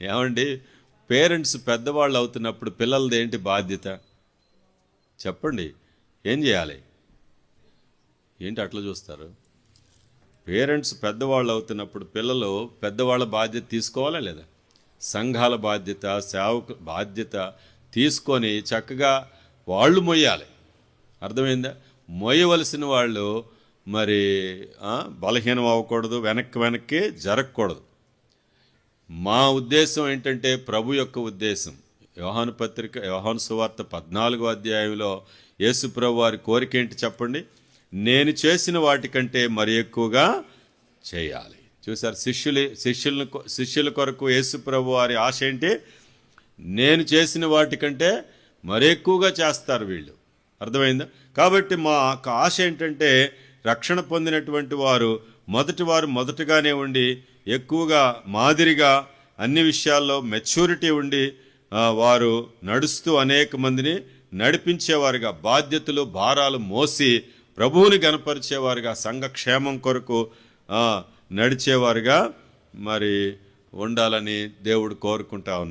ఏమండి, పేరెంట్స్ పెద్దవాళ్ళు అవుతున్నప్పుడు పిల్లలది ఏంటి బాధ్యత చెప్పండి? ఏం చేయాలి? ఏంటి అట్లా చూస్తారు? పేరెంట్స్ పెద్దవాళ్ళు అవుతున్నప్పుడు పిల్లలు పెద్దవాళ్ళ బాధ్యత తీసుకోవాలా లేదా? సంఘాల బాధ్యత, సేవకు బాధ్యత తీసుకొని చక్కగా వాళ్ళు మొయ్యాలి. అర్థమైందా? మొయ్యవలసిన వాళ్ళు మరి బలహీనం అవ్వకూడదు, వెనక్కి జరగకూడదు. మా ఉద్దేశం ఏంటంటే, ప్రభు యొక్క ఉద్దేశం, యోహాను సువార్త 14వ అధ్యాయంలో యేసు ప్రభు వారి కోరిక ఏంటి చెప్పండి? నేను చేసిన వాటికంటే మరి ఎక్కువగా చేయాలి. చూసారు, శిష్యుల కొరకు యేసు ప్రభు వారి ఆశ ఏంటి? నేను చేసిన వాటికంటే మరి ఎక్కువగా చేస్తారు వీళ్ళు. అర్థమైందా? కాబట్టి మా ఆశ ఏంటంటే, రక్షణ పొందినటువంటి వారు మొదటగానే ఉండి ఎక్కువగా మాదిరిగా అన్ని విషయాల్లో మెచ్యూరిటీ ఉండి వారు నడుస్తూ అనేక మందిని నడిపించేవారుగా, బాధ్యతలు భారాలు మోసి ప్రభువుని గణపరిచేవారుగా, సంఘ క్షేమం కొరకు నడిచేవారుగా మరి ఉండాలని దేవుడు కోరుకుంటా ఉన్నారు.